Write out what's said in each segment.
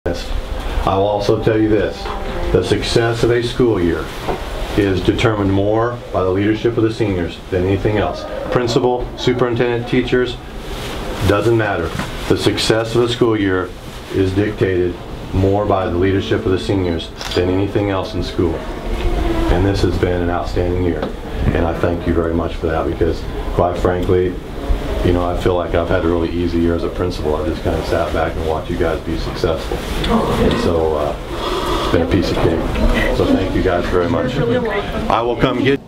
I will also tell you this, the success of a school year is determined more by the leadership of the seniors than anything else. Principal, superintendent, teachers, doesn't matter. The success of the school year is dictated more by the leadership of the seniors than anything else in school. And this has been an outstanding year. And I thank you very much for that, because quite frankly, you know, I feel like I've had a really easy year as a principal. I just kind of sat back and watched you guys be successful. And so it's been a piece of cake. So thank you guys very much. I will come get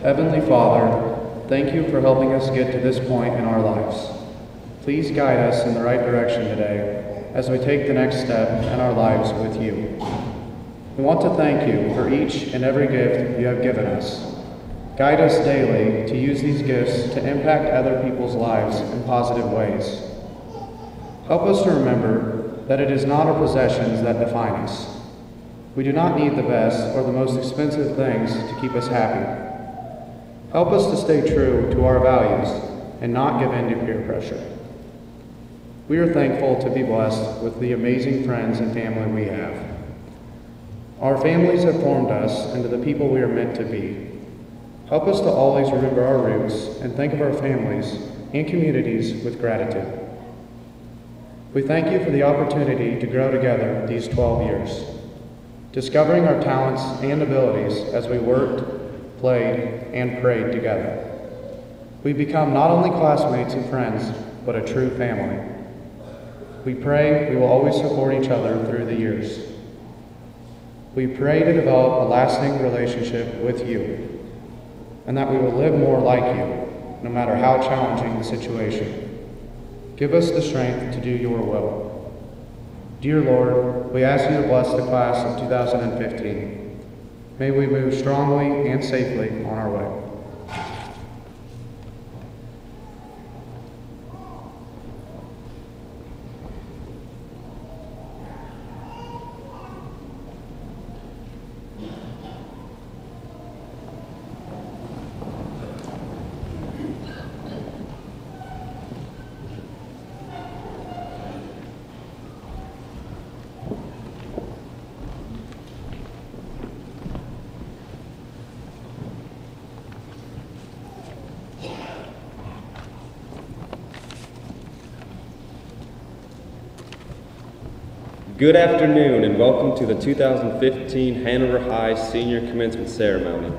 Heavenly Father, thank you for helping us get to this point in our lives. Please guide us in the right direction today as we take the next step in our lives with you. We want to thank you for each and every gift you have given us. Guide us daily to use these gifts to impact other people's lives in positive ways. Help us to remember that it is not our possessions that define us. We do not need the best or the most expensive things to keep us happy. Help us to stay true to our values and not give in to peer pressure. We are thankful to be blessed with the amazing friends and family we have. Our families have formed us into the people we are meant to be. Help us to always remember our roots and think of our families and communities with gratitude. We thank you for the opportunity to grow together these 12 years, discovering our talents and abilities as we worked, played, and prayed together. We've become not only classmates and friends, but a true family. We pray we will always support each other through the years. We pray to develop a lasting relationship with you, and that we will live more like you, no matter how challenging the situation. Give us the strength to do your will. Dear Lord, we ask you to bless the class of 2015. May we move strongly and safely on our way. Good afternoon and welcome to the 2015 Hanover High Senior Commencement Ceremony.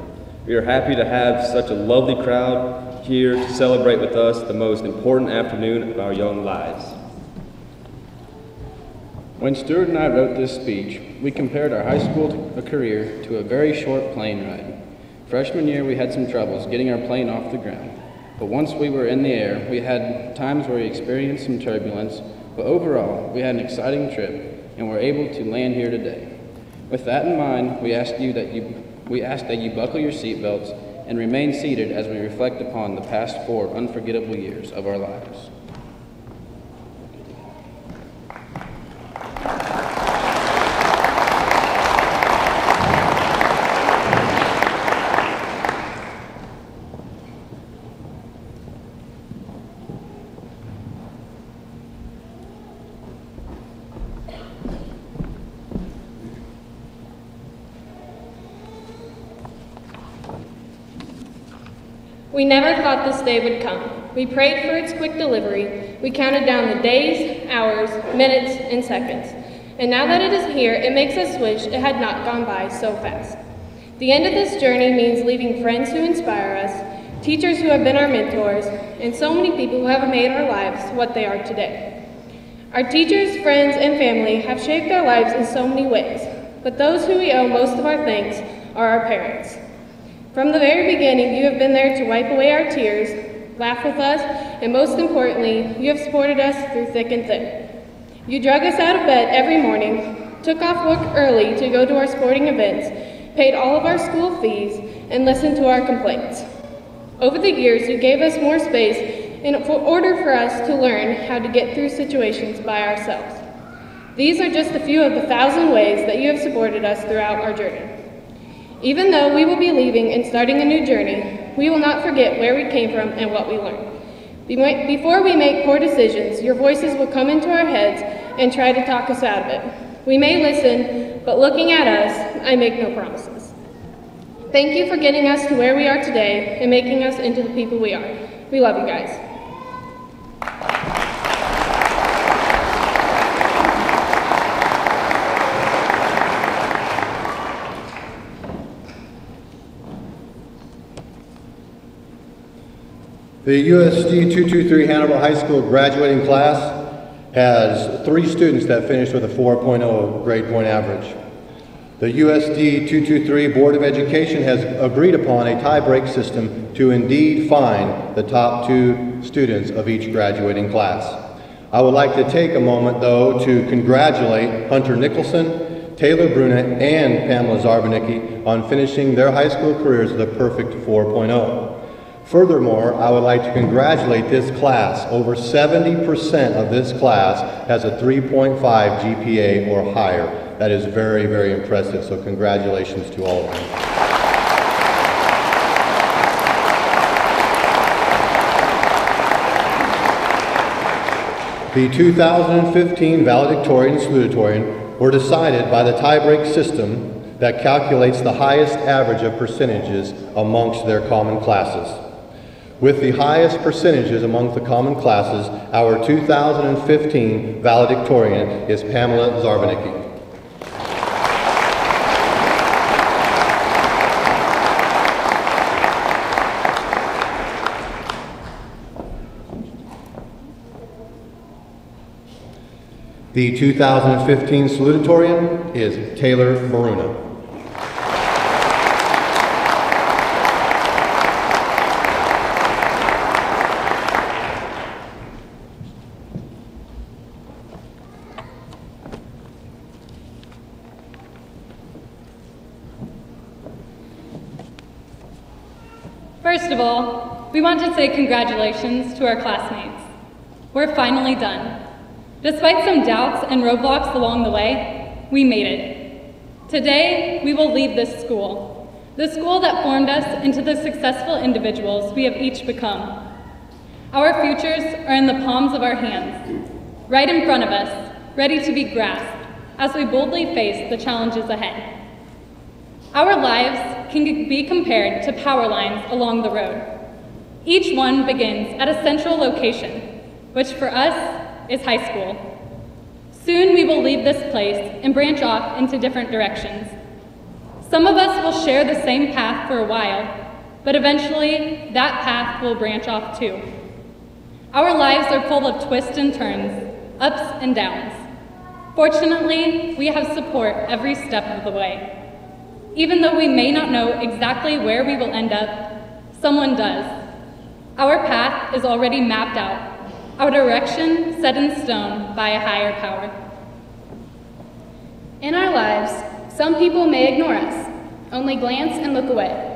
We are happy to have such a lovely crowd here to celebrate with us the most important afternoon of our young lives. When Stuart and I wrote this speech, we compared our high school career to a very short plane ride. Freshman year, we had some troubles getting our plane off the ground. But once we were in the air, we had times where we experienced some turbulence, but overall, we had an exciting trip and were able to land here today. With that in mind, we ask that you buckle your seatbelts and remain seated as we reflect upon the past 4 unforgettable years of our lives. We never thought this day would come. We prayed for its quick delivery. We counted down the days, hours, minutes, and seconds. And now that it is here, it makes us wish it had not gone by so fast. The end of this journey means leaving friends who inspire us, teachers who have been our mentors, and so many people who have made our lives what they are today. Our teachers, friends, and family have shaped our lives in so many ways, but those who we owe most of our thanks are our parents. From the very beginning, you have been there to wipe away our tears, laugh with us, and most importantly, you have supported us through thick and thin. You drug us out of bed every morning, took off work early to go to our sporting events, paid all of our school fees, and listened to our complaints. Over the years, you gave us more space in order for us to learn how to get through situations by ourselves. These are just a few of the 1,000 ways that you have supported us throughout our journey. Even though we will be leaving and starting a new journey, we will not forget where we came from and what we learned. Before we make poor decisions, your voices will come into our heads and try to talk us out of it. We may listen, but looking at us, I make no promises. Thank you for getting us to where we are today and making us into the people we are. We love you guys. The USD 223 Hanover High School graduating class has 3 students that finished with a 4.0 grade point average. The USD 223 Board of Education has agreed upon a tie-break system to indeed find the top 2 students of each graduating class. I would like to take a moment, though, to congratulate Hunter Nicholson, Taylor Brunet, and Pamela Zarbanicki on finishing their high school careers with a perfect 4.0. Furthermore, I would like to congratulate this class. Over 70% of this class has a 3.5 GPA or higher. That is very, very impressive, so congratulations to all of them. The 2015 valedictorian and salutatorian were decided by the tie-break system that calculates the highest average of percentages amongst their common classes. With the highest percentages among the common classes, our 2015 valedictorian is Pamela Zarbanicki. The 2015 salutatorian is Taylor Maruna. First of all, we want to say congratulations to our classmates. We're finally done. Despite some doubts and roadblocks along the way, we made it. Today, we will leave this school, the school that formed us into the successful individuals we have each become. Our futures are in the palms of our hands, right in front of us, ready to be grasped as we boldly face the challenges ahead. Our lives can be compared to power lines along the road. Each one begins at a central location, which for us is high school. Soon we will leave this place and branch off into different directions. Some of us will share the same path for a while, but eventually that path will branch off too. Our lives are full of twists and turns, ups and downs. Fortunately, we have support every step of the way. Even though we may not know exactly where we will end up, someone does. Our path is already mapped out, our direction set in stone by a higher power. In our lives, some people may ignore us, only glance and look away.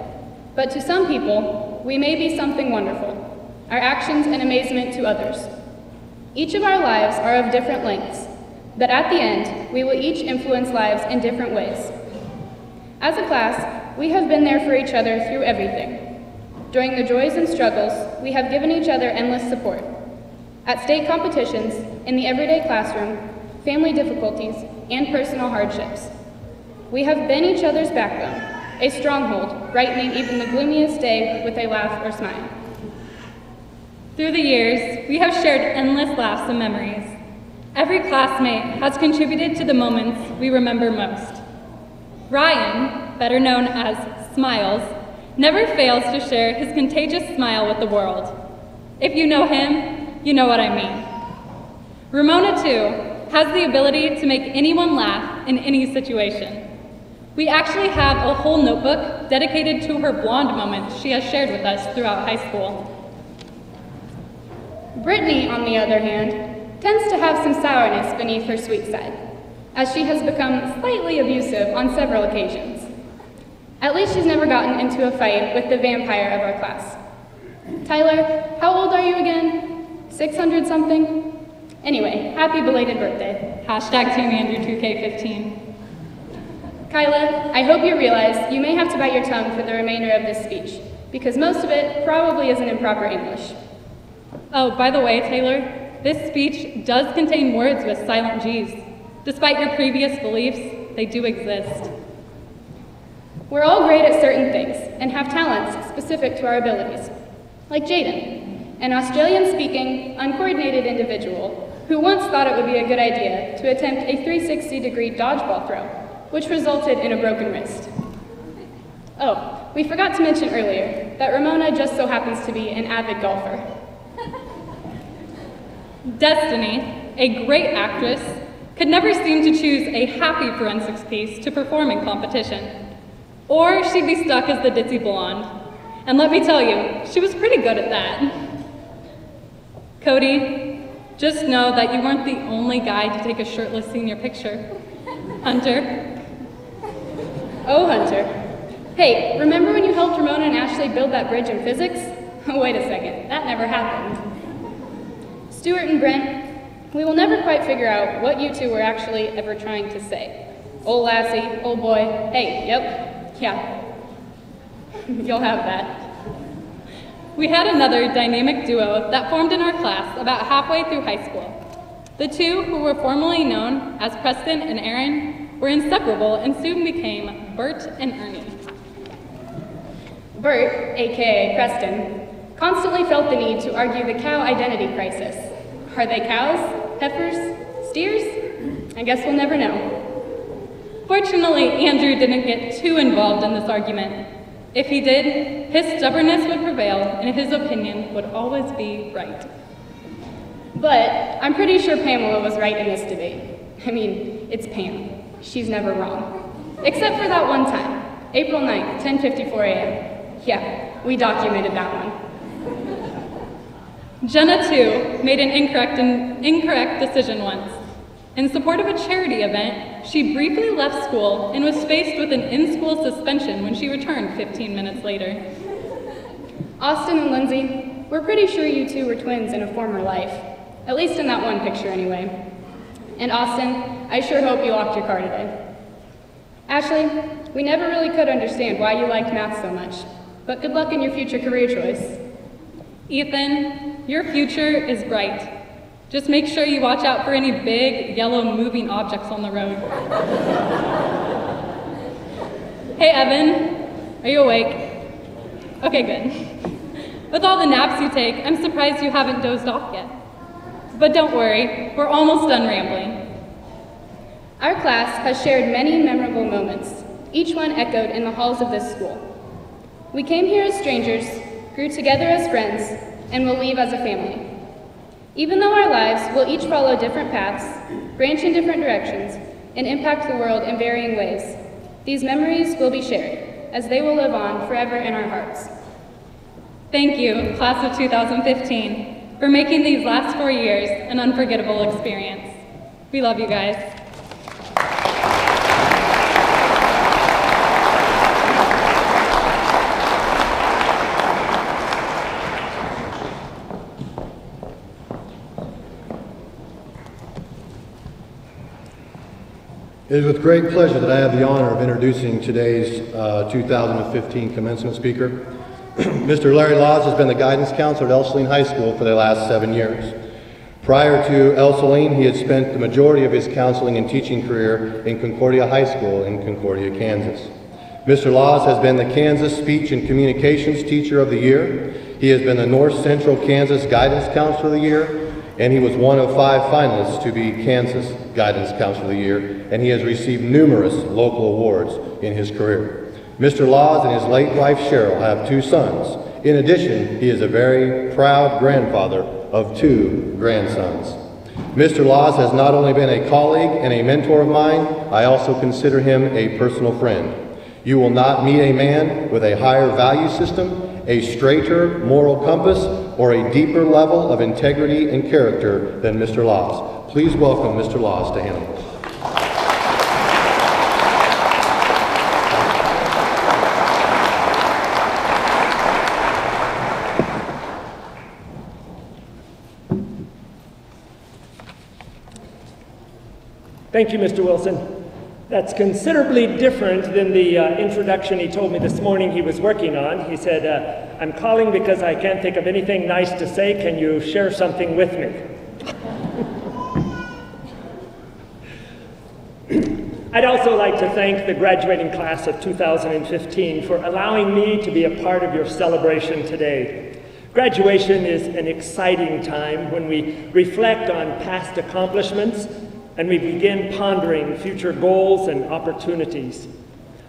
But to some people, we may be something wonderful, our actions an amazement to others. Each of our lives are of different lengths, but at the end, we will each influence lives in different ways. As a class, we have been there for each other through everything. During the joys and struggles, we have given each other endless support. At state competitions, in the everyday classroom, family difficulties, and personal hardships. We have been each other's backbone, a stronghold, brightening even the gloomiest day with a laugh or smile. Through the years, we have shared endless laughs and memories. Every classmate has contributed to the moments we remember most. Ryan, better known as Smiles, never fails to share his contagious smile with the world. If you know him, you know what I mean. Ramona, too, has the ability to make anyone laugh in any situation. We actually have a whole notebook dedicated to her blonde moments she has shared with us throughout high school. Brittany, on the other hand, tends to have some sourness beneath her sweet side, as she has become slightly abusive on several occasions. At least she's never gotten into a fight with the vampire of our class. Tyler, how old are you again? 600 something? Anyway, happy belated birthday. Hashtag Team Andrew 2K15. Kyla, I hope you realize you may have to bite your tongue for the remainder of this speech, because most of it probably isn't in proper English. Oh, by the way, Taylor, this speech does contain words with silent G's. Despite your previous beliefs, they do exist. We're all great at certain things and have talents specific to our abilities. Like Jaden, an Australian-speaking, uncoordinated individual who once thought it would be a good idea to attempt a 360-degree dodgeball throw, which resulted in a broken wrist. Oh, we forgot to mention earlier that Ramona just so happens to be an avid golfer. Destiny, a great actress, could never seem to choose a happy forensics piece to perform in competition. Or she'd be stuck as the ditzy blonde. And let me tell you, she was pretty good at that. Cody, just know that you weren't the only guy to take a shirtless senior picture. Hunter. Oh, Hunter. Hey, remember when you helped Ramona and Ashley build that bridge in physics? Wait a second, that never happened. Stuart and Brent, we will never quite figure out what you two were actually ever trying to say. Old lassie, old boy, hey, yep, yeah. You'll have that. We had another dynamic duo that formed in our class about halfway through high school. The two, who were formerly known as Preston and Aaron, were inseparable and soon became Bert and Ernie. Bert, aka Preston, constantly felt the need to argue the cow identity crisis. Are they cows, heifers, steers? I guess we'll never know. Fortunately, Andrew didn't get too involved in this argument. If he did, his stubbornness would prevail and his opinion would always be right. But I'm pretty sure Pamela was right in this debate. I mean, it's Pam. She's never wrong. Except for that one time, April 9th, 10:54 a.m. Yeah, we documented that one. Jenna, too, made an incorrect decision once. In support of a charity event, she briefly left school and was faced with an in-school suspension when she returned 15 minutes later. Austin and Lindsay, we're pretty sure you two were twins in a former life. At least in that one picture, anyway. And Austin, I sure hope you locked your car today. Ashley, we never really could understand why you liked math so much, but good luck in your future career choice. Ethan, your future is bright. Just make sure you watch out for any big, yellow moving objects on the road. Hey, Evan, are you awake? Okay, good. With all the naps you take, I'm surprised you haven't dozed off yet. But don't worry, we're almost done rambling. Our class has shared many memorable moments, each one echoed in the halls of this school. We came here as strangers, grew together as friends, and will leave as a family. Even though our lives will each follow different paths, branch in different directions, and impact the world in varying ways, these memories will be shared, as they will live on forever in our hearts. Thank you, class of 2015, for making these last 4 years an unforgettable experience. We love you guys. It is with great pleasure that I have the honor of introducing today's 2015 commencement speaker. Mr. Larry Laws has been the guidance counselor at Elsaline High School for the last 7 years. Prior to Elsaline, he had spent the majority of his counseling and teaching career in Concordia High School in Concordia, Kansas. Mr. Laws has been the Kansas Speech and Communications Teacher of the Year. He has been the North Central Kansas Guidance Counselor of the Year, and he was one of 5 finalists to be Kansas Guidance Counselor of the Year, and he has received numerous local awards in his career. Mr. Laws and his late wife Cheryl have 2 sons. In addition, he is a very proud grandfather of 2 grandsons. Mr. Laws has not only been a colleague and a mentor of mine, I also consider him a personal friend. You will not meet a man with a higher value system, a straighter moral compass, or a deeper level of integrity and character than Mr. Laws. Please welcome Mr. Laws to Hanover. Thank you, Mr. Wilson. That's considerably different than the introduction he told me this morning he was working on. He said, I'm calling because I can't think of anything nice to say. Can you share something with me? I'd also like to thank the graduating class of 2015 for allowing me to be a part of your celebration today. Graduation is an exciting time when we reflect on past accomplishments and we begin pondering future goals and opportunities.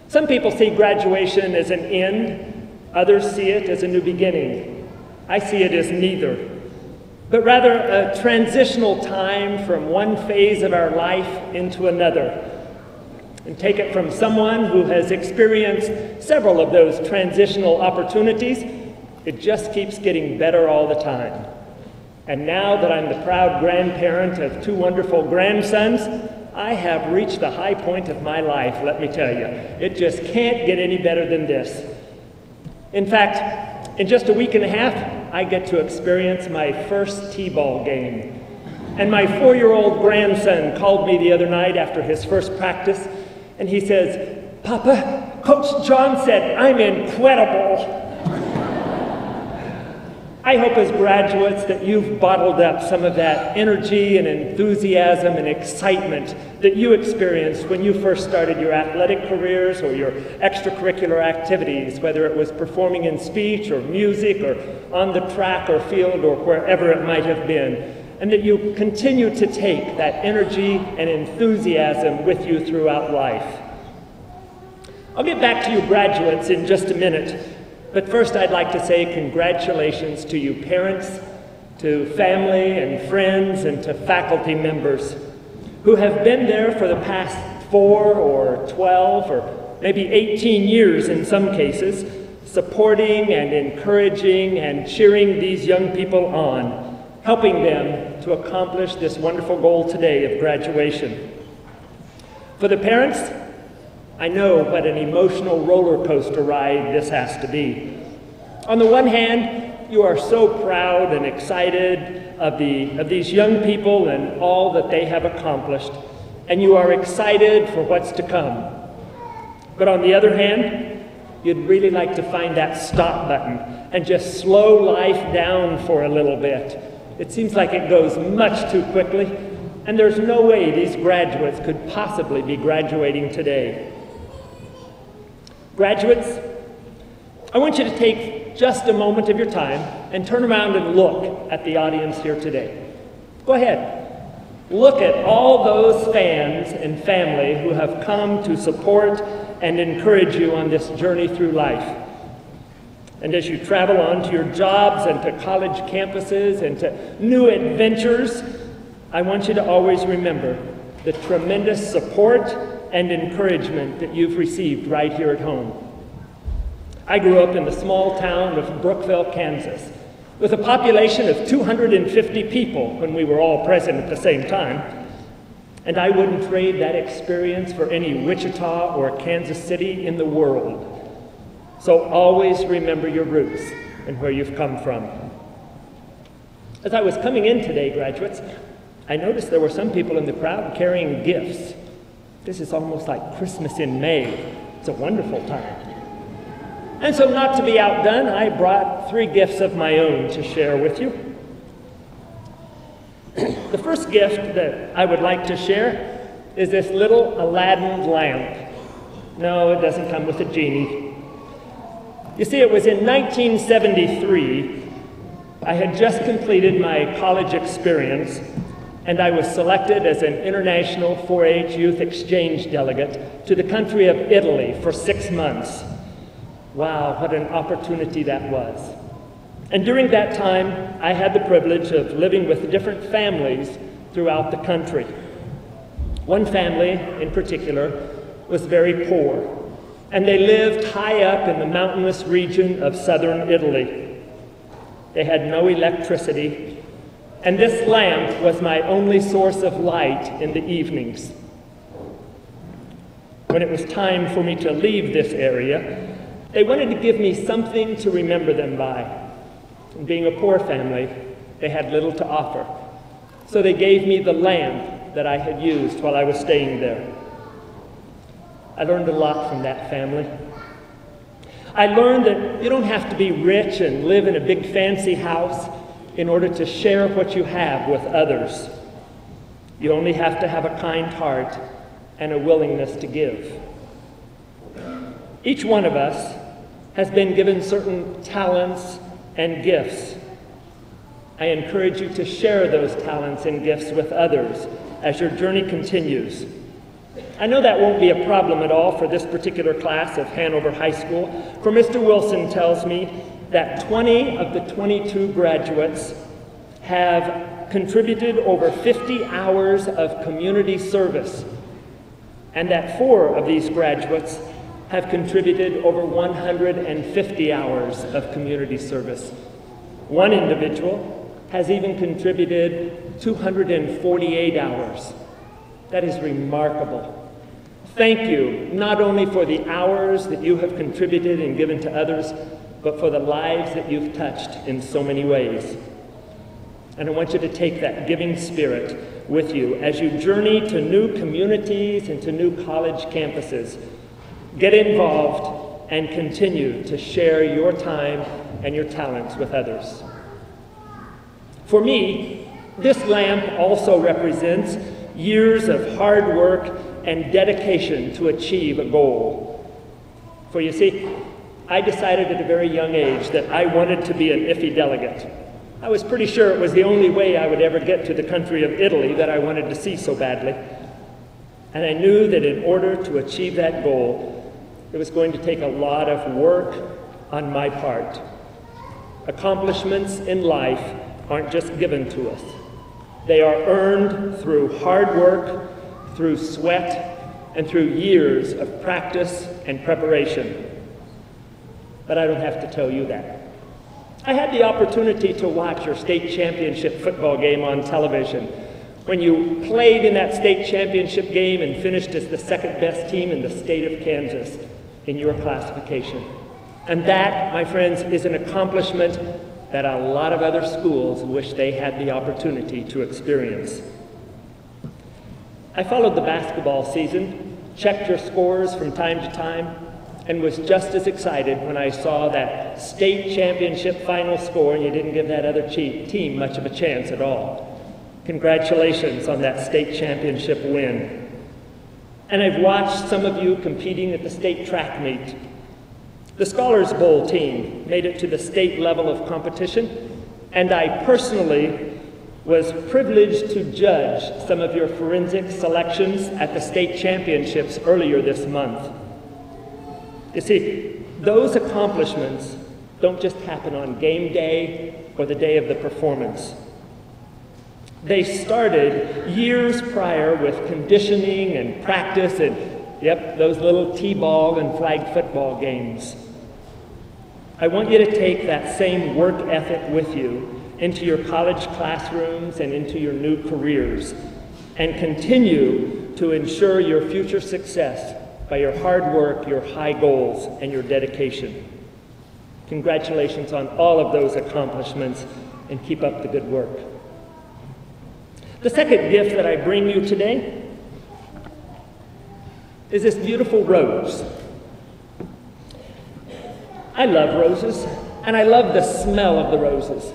Some people see graduation as an end, others see it as a new beginning. I see it as neither, but rather a transitional time from one phase of our life into another. And take it from someone who has experienced several of those transitional opportunities, it just keeps getting better all the time. And now that I'm the proud grandparent of 2 wonderful grandsons, I have reached the high point of my life, let me tell you. It just can't get any better than this. In fact, in just a week and a half, I get to experience my first T-ball game. And my 4-year-old grandson called me the other night after his first practice, and he says, "Papa, Coach John said I'm incredible." I hope as graduates that you've bottled up some of that energy and enthusiasm and excitement that you experienced when you first started your athletic careers or your extracurricular activities, whether it was performing in speech or music or on the track or field or wherever it might have been, and that you continue to take that energy and enthusiasm with you throughout life. I'll get back to you graduates in just a minute. But first, I'd like to say congratulations to you parents, to family and friends, and to faculty members who have been there for the past 4 or 12 or maybe 18 years in some cases, supporting and encouraging and cheering these young people on, helping them to accomplish this wonderful goal today of graduation. For the parents, I know what an emotional roller coaster ride this has to be. On the one hand, you are so proud and excited of these young people and all that they have accomplished, and you are excited for what's to come. But on the other hand, you'd really like to find that stop button and just slow life down for a little bit. It seems like it goes much too quickly, and there's no way these graduates could possibly be graduating today. Graduates, I want you to take just a moment of your time and turn around and look at the audience here today. Go ahead. Look at all those fans and family who have come to support and encourage you on this journey through life. And as you travel on to your jobs and to college campuses and to new adventures, I want you to always remember the tremendous support and encouragement that you've received right here at home. I grew up in the small town of Brookville, Kansas, with a population of 250 people when we were all present at the same time. And I wouldn't trade that experience for any Wichita or Kansas City in the world. So always remember your roots and where you've come from. As I was coming in today, graduates, I noticed there were some people in the crowd carrying gifts. This is almost like Christmas in May. It's a wonderful time. And so, not to be outdone, I brought 3 gifts of my own to share with you. The first gift that I would like to share is this little Aladdin lamp. No, it doesn't come with a genie. You see, it was in 1973. I had just completed my college experience, and I was selected as an international 4-H youth exchange delegate to the country of Italy for 6 months. Wow, what an opportunity that was. And during that time, I had the privilege of living with different families throughout the country. One family in particular was very poor, and they lived high up in the mountainous region of southern Italy. They had no electricity, and this lamp was my only source of light in the evenings. When it was time for me to leave this area, they wanted to give me something to remember them by. And being a poor family, they had little to offer. So they gave me the lamp that I had used while I was staying there. I learned a lot from that family. I learned that you don't have to be rich and live in a big fancy house in order to share what you have with others. You only have to have a kind heart and a willingness to give. Each one of us has been given certain talents and gifts. I encourage you to share those talents and gifts with others as your journey continues. I know that won't be a problem at all for this particular class of Hanover High School, for Mr. Wilson tells me that 20 of the 22 graduates have contributed over 50 hours of community service, and that 4 of these graduates have contributed over 150 hours of community service. One individual has even contributed 248 hours. That is remarkable. Thank you, not only for the hours that you have contributed and given to others, but for the lives that you've touched in so many ways. And I want you to take that giving spirit with you as you journey to new communities and to new college campuses. Get involved and continue to share your time and your talents with others. For me, this lamp also represents years of hard work and dedication to achieve a goal. For you see, I decided at a very young age that I wanted to be an IFE delegate. I was pretty sure it was the only way I would ever get to the country of Italy that I wanted to see so badly. And I knew that in order to achieve that goal, it was going to take a lot of work on my part. Accomplishments in life aren't just given to us. They are earned through hard work, through sweat, and through years of practice and preparation. But I don't have to tell you that. I had the opportunity to watch your state championship football game on television when you played in that state championship game and finished as the second best team in the state of Kansas in your classification. And that, my friends, is an accomplishment that a lot of other schools wish they had the opportunity to experience. I followed the basketball season, checked your scores from time to time, and was just as excited when I saw that state championship final score and you didn't give that other team much of a chance at all. Congratulations on that state championship win. And I've watched some of you competing at the state track meet. The Scholars Bowl team made it to the state level of competition, and I personally was privileged to judge some of your forensic selections at the state championships earlier this month. You see, those accomplishments don't just happen on game day or the day of the performance. They started years prior with conditioning and practice and, those little t-ball and flag football games. I want you to take that same work ethic with you into your college classrooms and into your new careers, and continue to ensure your future success by your hard work, your high goals, and your dedication. Congratulations on all of those accomplishments, and keep up the good work. The second gift that I bring you today is this beautiful rose. I love roses, and I love the smell of the roses.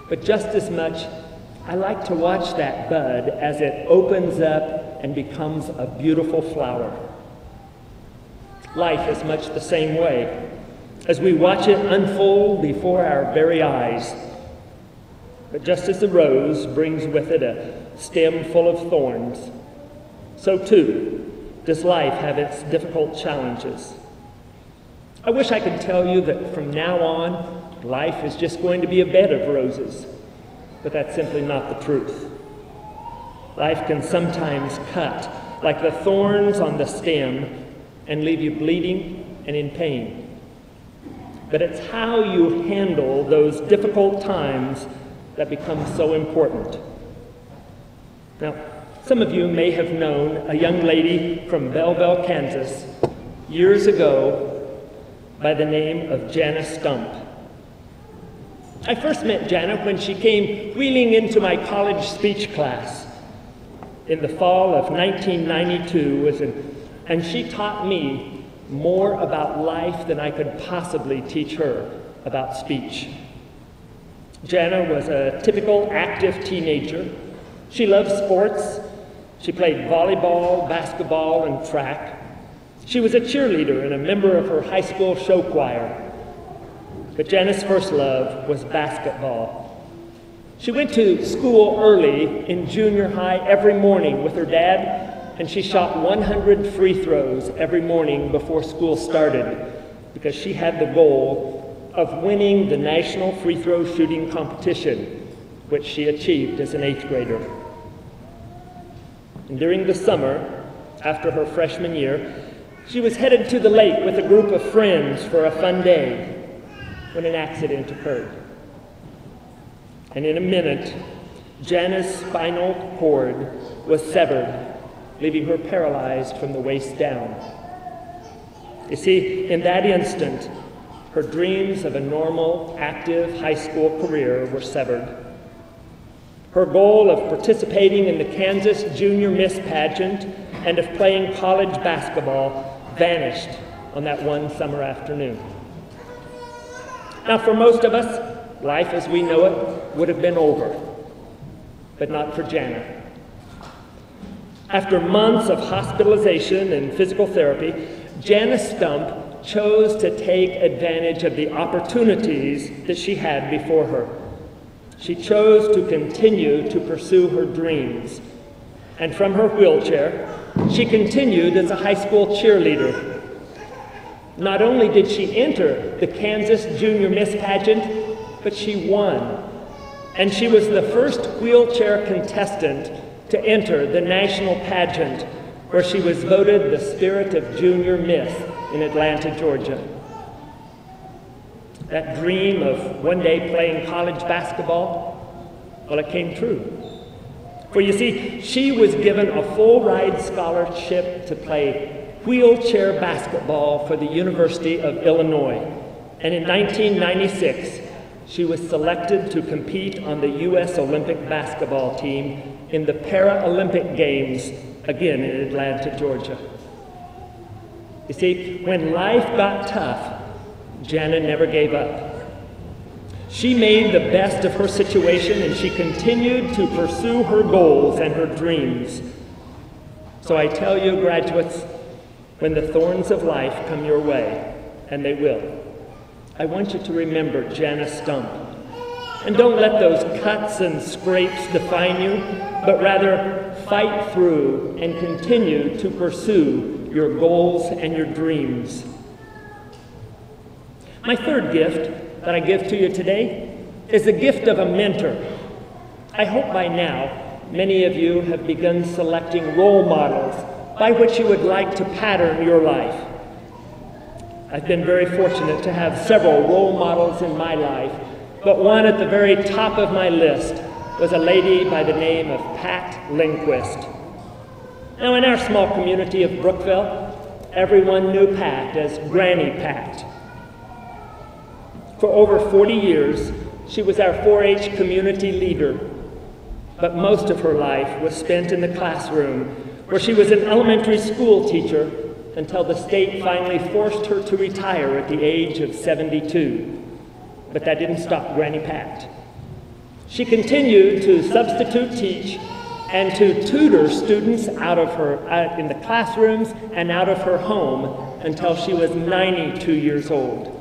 But just as much, I like to watch that bud as it opens up and becomes a beautiful flower. Life is much the same way, as we watch it unfold before our very eyes. But just as the rose brings with it a stem full of thorns, so too does life have its difficult challenges. I wish I could tell you that from now on, life is just going to be a bed of roses, but that's simply not the truth. Life can sometimes cut, like the thorns on the stem, and leave you bleeding and in pain. But it's how you handle those difficult times that becomes so important. Now, some of you may have known a young lady from Belleville, Kansas, years ago by the name of Janice Stump. I first met Jana when she came wheeling into my college speech class in the fall of 1992, and she taught me more about life than I could possibly teach her about speech. Jana was a typical active teenager. She loved sports. She played volleyball, basketball, and track. She was a cheerleader and a member of her high school show choir. But Jana's first love was basketball. She went to school early in junior high every morning with her dad, and she shot 100 free throws every morning before school started because she had the goal of winning the national free throw shooting competition, which she achieved as an 8th grader. And during the summer, after her freshman year, she was headed to the lake with a group of friends for a fun day when an accident occurred. And in a minute, Jana's spinal cord was severed, leaving her paralyzed from the waist down. You see, in that instant, her dreams of a normal, active high school career were severed. Her goal of participating in the Kansas Junior Miss pageant and of playing college basketball vanished on that one summer afternoon. Now, for most of us, life as we know it would have been over, but not for Jana. After months of hospitalization and physical therapy, Janice Stump chose to take advantage of the opportunities that she had before her. She chose to continue to pursue her dreams. And from her wheelchair, she continued as a high school cheerleader. Not only did she enter the Kansas Junior Miss pageant, but she won. And she was the first wheelchair contestant to enter the national pageant, where she was voted the Spirit of Junior Miss in Atlanta, Georgia. That dream of one day playing college basketball, well, it came true. For you see, she was given a full ride scholarship to play wheelchair basketball for the University of Illinois. And in 1996, she was selected to compete on the U.S. Olympic basketball team in the Paralympic Games, again in Atlanta, Georgia. You see, when life got tough, Jana never gave up. She made the best of her situation, and she continued to pursue her goals and her dreams. So I tell you, graduates, when the thorns of life come your way, and they will, I want you to remember Janice Stump. And don't let those cuts and scrapes define you, but rather fight through and continue to pursue your goals and your dreams. My third gift that I give to you today is the gift of a mentor. I hope by now many of you have begun selecting role models by which you would like to pattern your life. I've been very fortunate to have several role models in my life, but one at the very top of my list was a lady by the name of Pat Lindquist. Now, in our small community of Brookville, everyone knew Pat as Granny Pat. For over 40 years, she was our 4-H community leader, but most of her life was spent in the classroom, where she was an elementary school teacher until the state finally forced her to retire at the age of 72. But that didn't stop Granny Pat. She continued to substitute teach and to tutor students out in the classrooms and out of her home until she was 92 years old.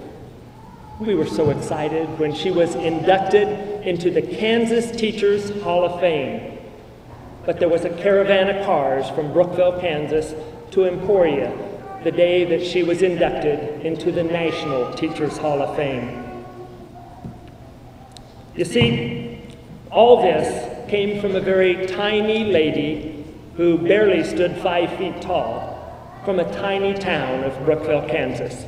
We were so excited when she was inducted into the Kansas Teachers Hall of Fame. But there was a caravan of cars from Brookville, Kansas to Emporia the day that she was inducted into the National Teachers Hall of Fame. You see, all this came from a very tiny lady who barely stood 5 feet tall from a tiny town of Brookville, Kansas.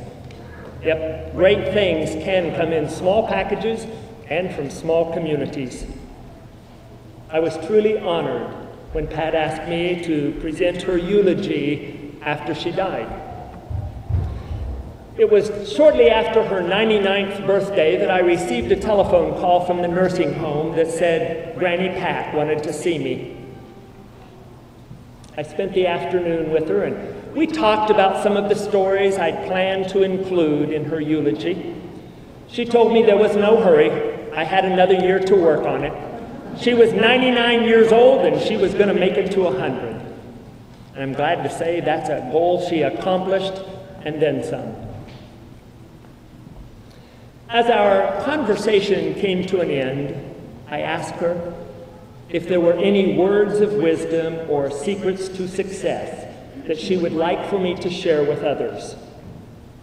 Yep, great things can come in small packages and from small communities. I was truly honored when Pat asked me to present her eulogy after she died. It was shortly after her 99th birthday that I received a telephone call from the nursing home that said Granny Pat wanted to see me. I spent the afternoon with her, and we talked about some of the stories I'd planned to include in her eulogy. She told me there was no hurry. I had another year to work on it. She was 99 years old, and she was going to make it to 100. And I'm glad to say that's a goal she accomplished, and then some. As our conversation came to an end, I asked her if there were any words of wisdom or secrets to success that she would like for me to share with others.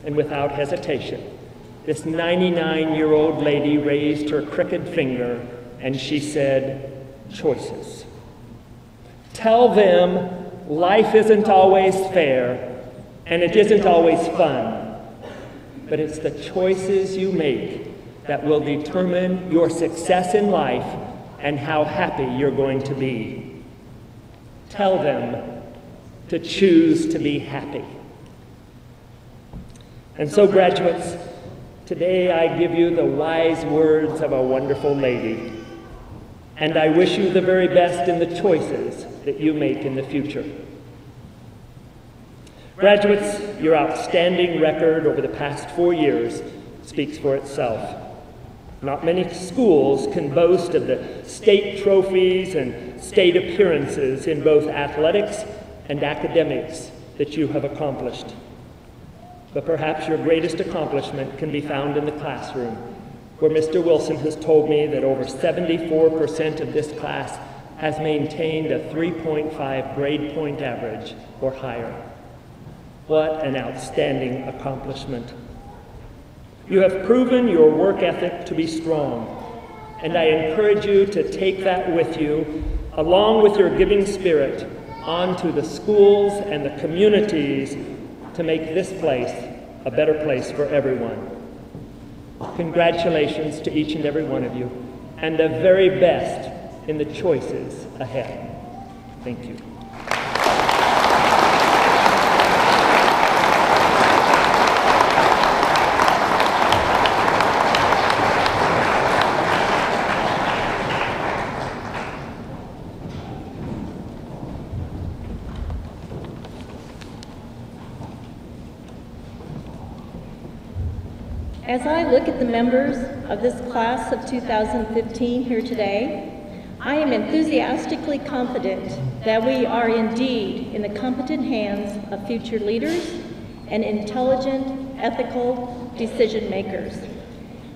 And without hesitation, this 99-year-old lady raised her crooked finger and she said, choices. Tell them life isn't always fair and it isn't always fun, but it's the choices you make that will determine your success in life and how happy you're going to be. Tell them to choose to be happy. And so, graduates, today I give you the wise words of a wonderful lady, and I wish you the very best in the choices that you make in the future. Graduates, your outstanding record over the past 4 years speaks for itself. Not many schools can boast of the state trophies and state appearances in both athletics and academics that you have accomplished. But perhaps your greatest accomplishment can be found in the classroom, where Mr. Wilson has told me that over 74% of this class has maintained a 3.5 grade point average or higher. What an outstanding accomplishment. You have proven your work ethic to be strong, and I encourage you to take that with you, along with your giving spirit, onto the schools and the communities to make this place a better place for everyone. Congratulations to each and every one of you, and the very best in the choices ahead. Thank you. As I look at the members of this class of 2015 here today, I am enthusiastically confident that we are indeed in the competent hands of future leaders and intelligent, ethical decision makers.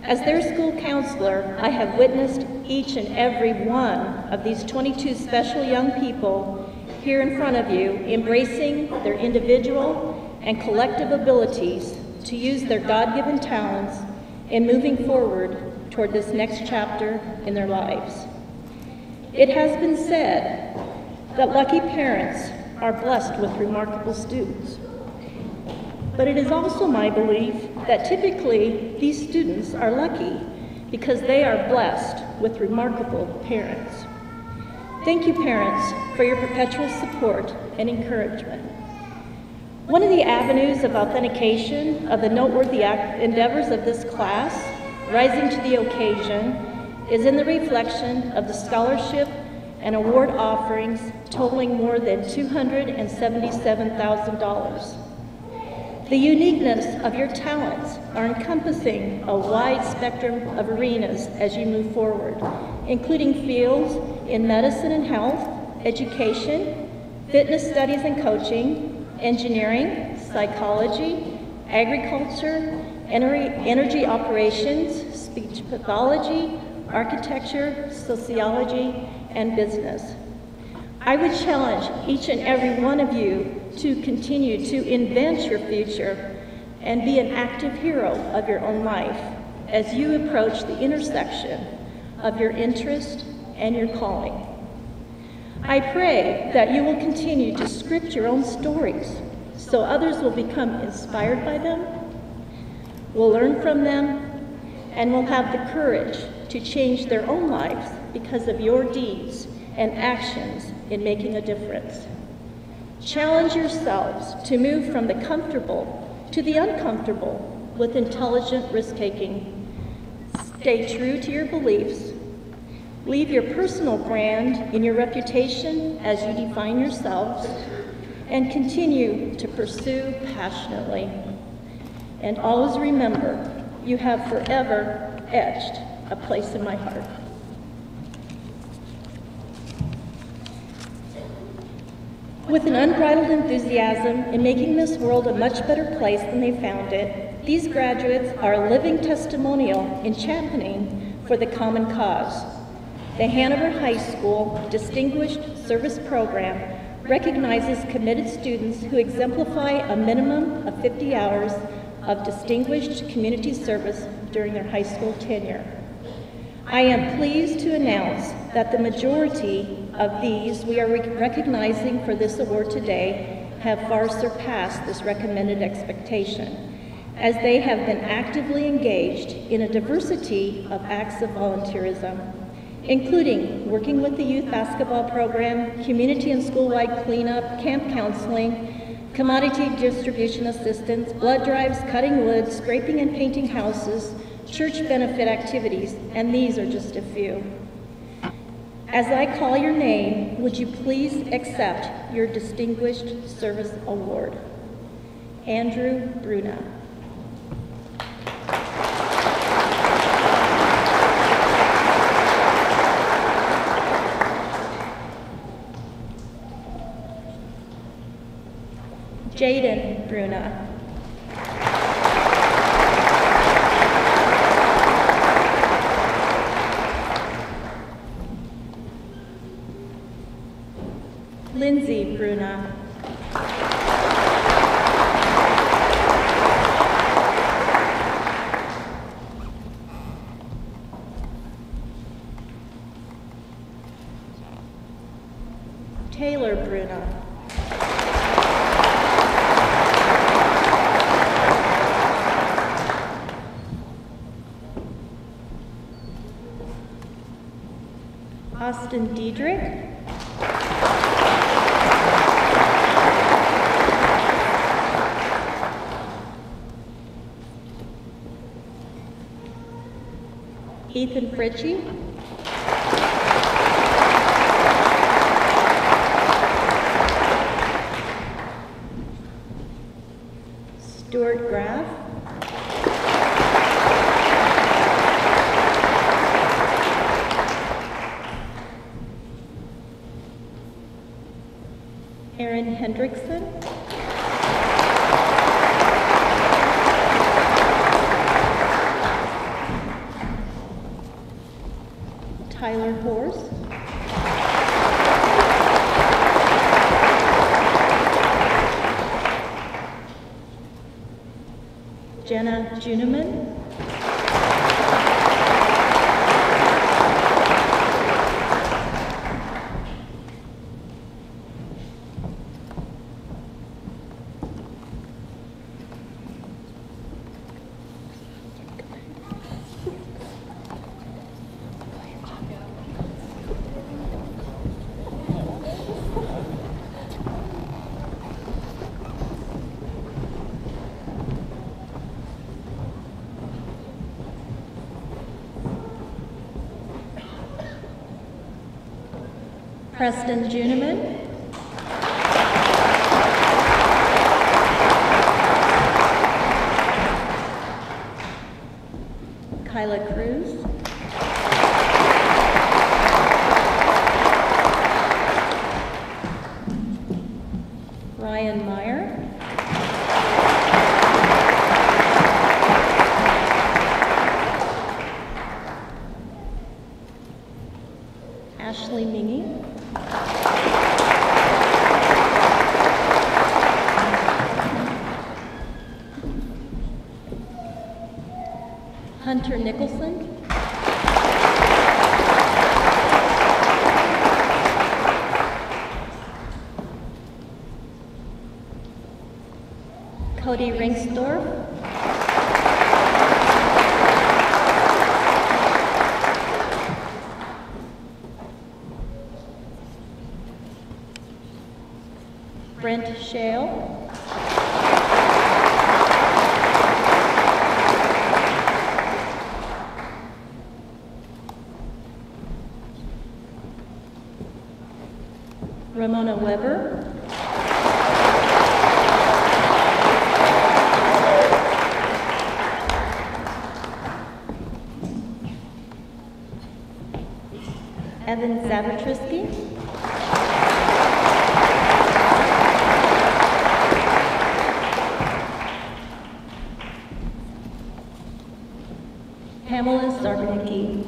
As their school counselor, I have witnessed each and every one of these 22 special young people here in front of you embracing their individual and collective abilities to use their God-given talents in moving forward toward this next chapter in their lives. It has been said that lucky parents are blessed with remarkable students. But it is also my belief that typically these students are lucky because they are blessed with remarkable parents. Thank you, parents, for your perpetual support and encouragement. One of the avenues of authentication of the noteworthy endeavors of this class, rising to the occasion, is in the reflection of the scholarship and award offerings totaling more than $277,000. The uniqueness of your talents are encompassing a wide spectrum of arenas as you move forward, including fields in medicine and health, education, fitness studies and coaching, engineering, psychology, agriculture, energy operations, speech pathology, architecture, sociology, and business. I would challenge each and every one of you to continue to invent your future and be an active hero of your own life as you approach the intersection of your interest and your calling. I pray that you will continue to script your own stories so others will become inspired by them, will learn from them, and will have the courage to change their own lives because of your deeds and actions in making a difference. Challenge yourselves to move from the comfortable to the uncomfortable with intelligent risk-taking. Stay true to your beliefs. Leave your personal brand in your reputation as you define yourselves, and continue to pursue passionately. And always remember, you have forever etched a place in my heart. With an unbridled enthusiasm in making this world a much better place than they found it, these graduates are a living testimonial in championing for the common cause. The Hanover High School Distinguished Service Program recognizes committed students who exemplify a minimum of 50 hours of distinguished community service during their high school tenure. I am pleased to announce that the majority of these we are recognizing for this award today have far surpassed this recommended expectation, as they have been actively engaged in a diversity of acts of volunteerism, including working with the youth basketball program, community and school-wide cleanup, camp counseling, commodity distribution assistance, blood drives, cutting wood, scraping and painting houses, church benefit activities, and these are just a few. As I call your name, would you please accept your Distinguished Service Award? Andrew Bruna. Jaden Bruna. Lindsay Bruna. Taylor Bruna. Austin Diedrich. Ethan Fritchie. Stuart Graff. Aaron Hendrickson. Jenna Juneman. Preston Juneman. Kyla Cruz. Ryan Meyer. Ashley Mingy. Hunter Nicholson. Cody Ringsdorf. Brent Shale. Ramona Weber. Evan Zavatrisky. Pamela Zarbanicki.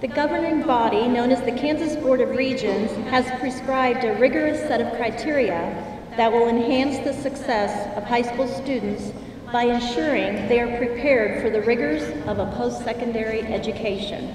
The governing body, known as the Kansas Board of Regents, has prescribed a rigorous set of criteria that will enhance the success of high school students by ensuring they are prepared for the rigors of a post-secondary education.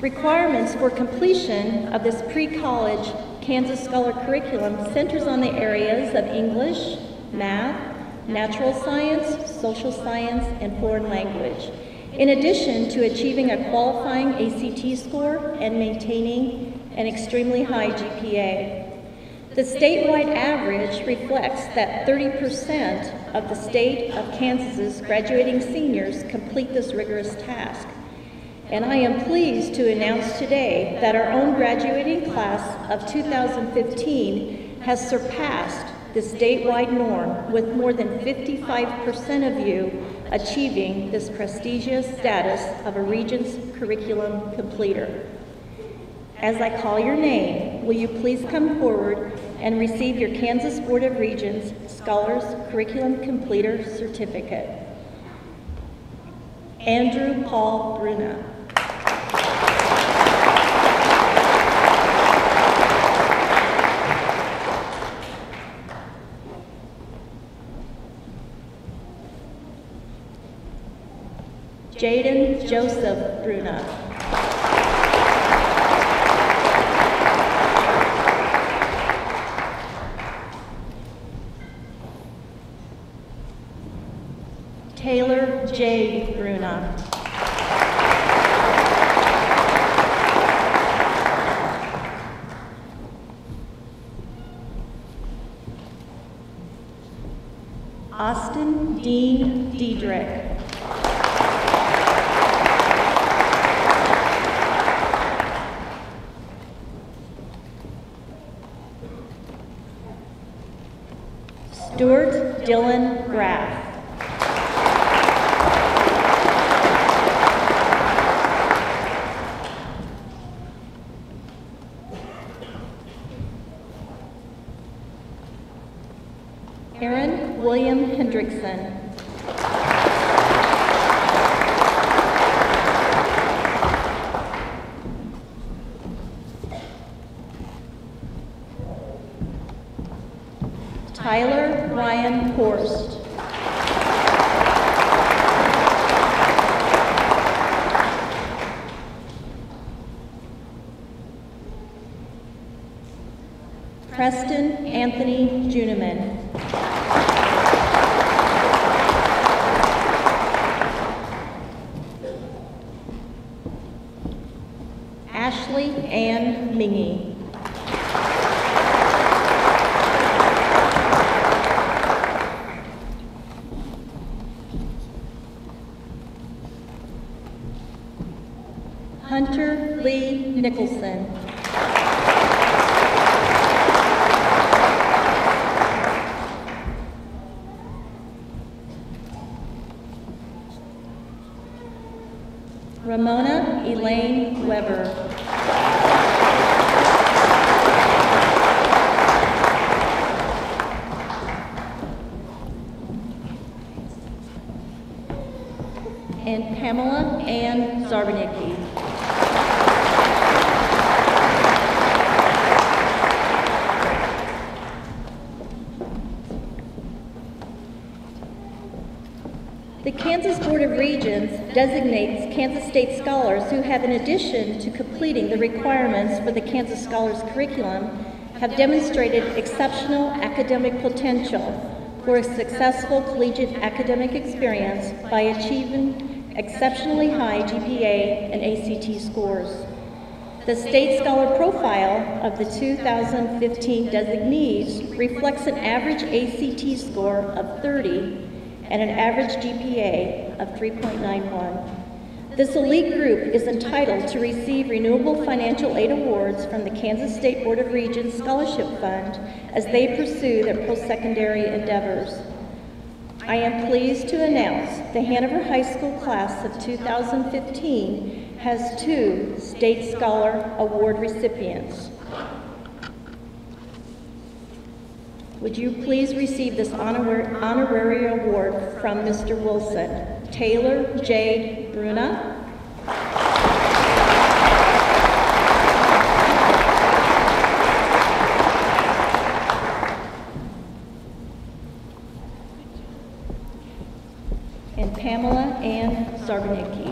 Requirements for completion of this pre-college Kansas Scholar curriculum centers on the areas of English, math, natural science, social science, and foreign language, in addition to achieving a qualifying ACT score and maintaining an extremely high GPA. The statewide average reflects that 30% of the state of Kansas's graduating seniors complete this rigorous task. And I am pleased to announce today that our own graduating class of 2015 has surpassed the statewide norm, with more than 55% of you achieving this prestigious status of a Regents curriculum completer. As I call your name, will you please come forward and receive your Kansas Board of Regents Scholars Curriculum Completer Certificate. Andrew Paul Bruna. Jaden Joseph Bruna. Taylor J. Bruna. Austin Dean Diedrich. Stuart Dylan Graff. Aaron William Hendrickson. Tyler Ryan Horst. Preston Anthony Juneman. Ashley Ann Mingy. Hunter Lee Nicholson. Ramona Elaine Weber. And Pamela Ann Zarbanicki. The Kansas Board of Regents designates Kansas State scholars who have, in addition to completing the requirements for the Kansas Scholars Curriculum, have demonstrated exceptional academic potential for a successful collegiate academic experience by achieving exceptionally high GPA and ACT scores. The State Scholar Profile of the 2015 designees reflects an average ACT score of 30 and an average GPA of 3.91. This elite group is entitled to receive renewable financial aid awards from the Kansas State Board of Regents Scholarship Fund as they pursue their post-secondary endeavors. I am pleased to announce the Hanover High School class of 2015 has 2 State Scholar Award recipients. Would you please receive this honorary award from Mr. Wilson? Taylor Jade Bruna. And Pamela Ann Zarbanicki.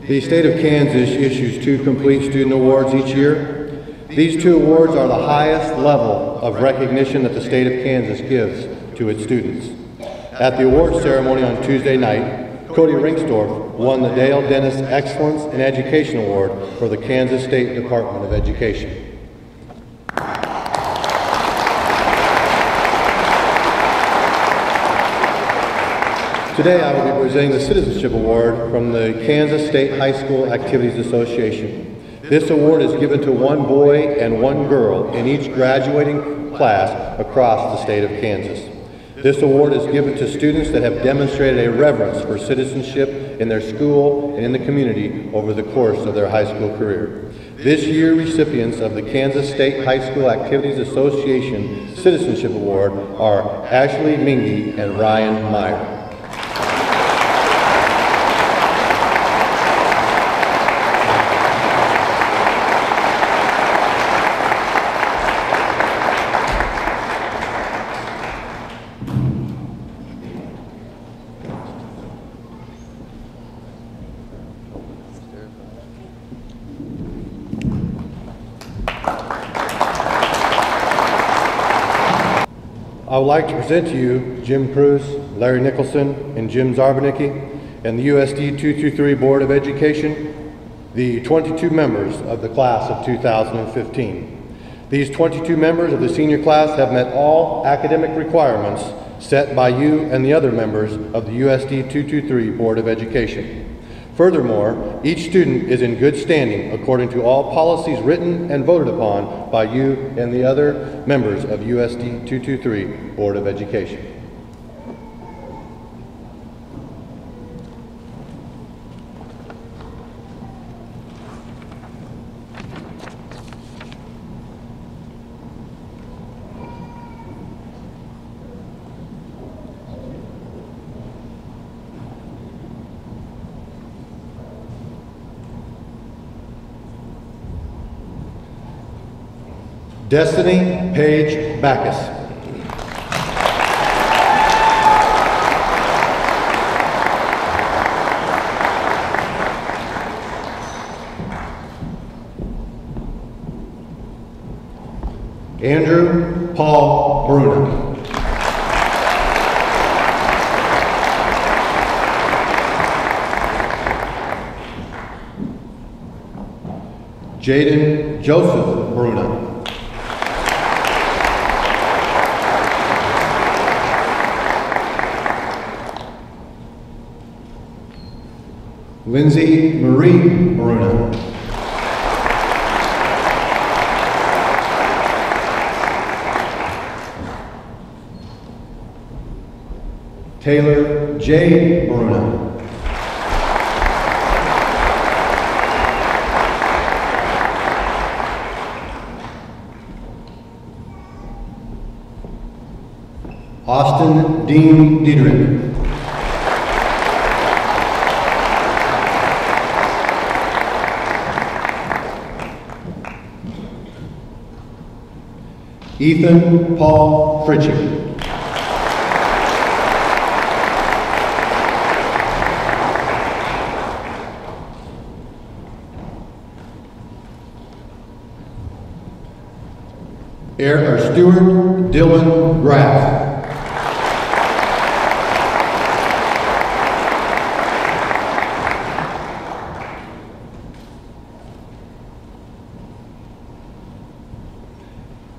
The state of Kansas issues 2 complete student awards each year. These 2 awards are the highest level of recognition that the state of Kansas gives to its students. At the awards ceremony on Tuesday night, Cody Rinksdorf won the Dale Dennis Excellence in Education Award for the Kansas State Department of Education. Today I will be presenting the Citizenship Award from the Kansas State High School Activities Association. This award is given to 1 boy and 1 girl in each graduating class across the state of Kansas. This award is given to students that have demonstrated a reverence for citizenship in their school and in the community over the course of their high school career. This year, recipients of the Kansas State High School Activities Association Citizenship Award are Ashley Mingy and Ryan Meyer. I would like to present to you Jim Cruz, Larry Nicholson, and Jim Zarbanicki, and the USD 223 Board of Education, the 22 members of the class of 2015. These 22 members of the senior class have met all academic requirements set by you and the other members of the USD 223 Board of Education. Furthermore, each student is in good standing according to all policies written and voted upon by you and the other members of USD 223 Board of Education. Destiny Paige Backus. Andrew Paul Bruna. Jaden Joseph Bruna. Lindsay Marie Bruna. Taylor J. Bruna. Austin Dean Diedrich. Ethan Paul Fritchie. Stuart Dylan Graff.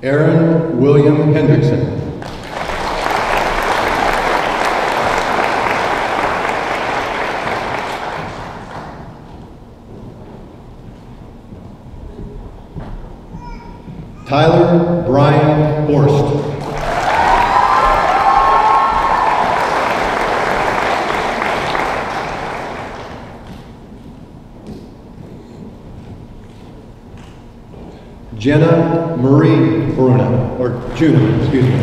Aaron William Hendrickson. Tyler Brian Horst. Jenna Marie Bruna, or Juna, excuse me.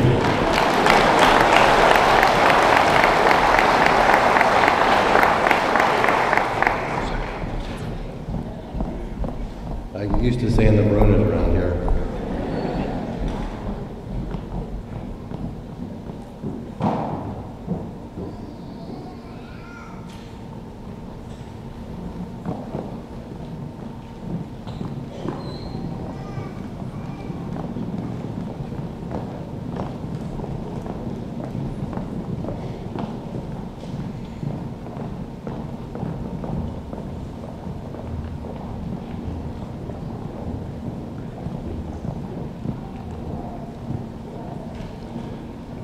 I used to saying the Brunas around here.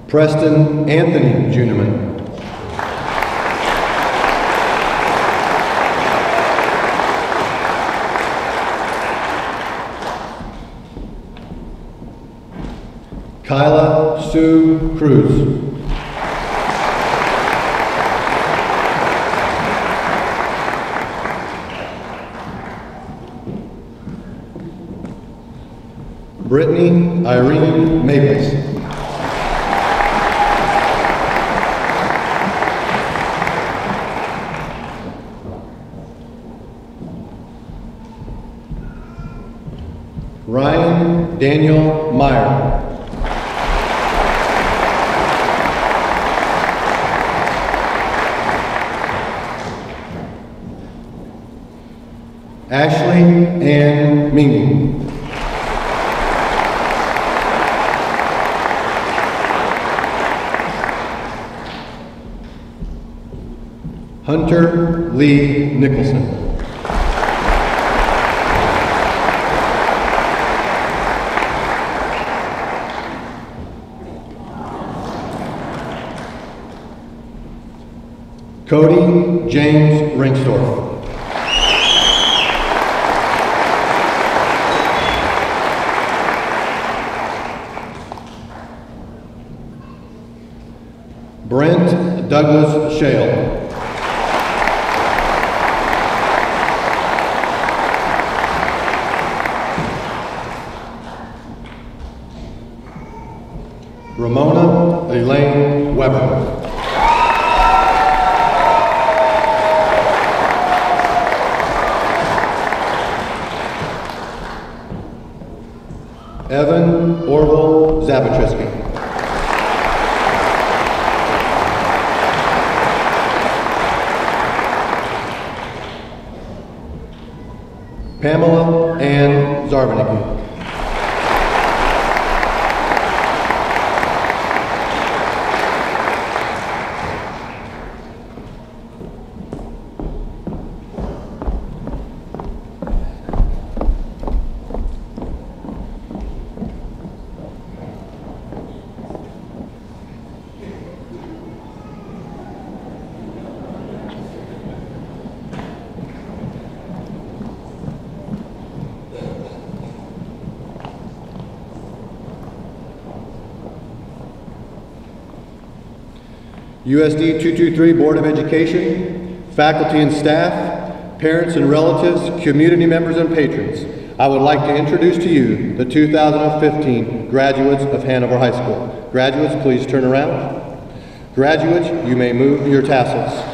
Preston Anthony Juneman. Kyla Sue Cruz. Brittany Irene Maples. Ryan Daniel Meyer. Ashley Ann Mingy. Hunter Lee Nicholson. Cody James Rinksdorf. Brent Douglas Shale. Ramona Elaine Weber. Evan Orville Zabatrisky. Pamela Ann Zarvanicki. USD 223 Board of Education, faculty and staff, parents and relatives, community members and patrons, I would like to introduce to you the 2015 graduates of Hanover High School. Graduates, please turn around. Graduates, you may move your tassels.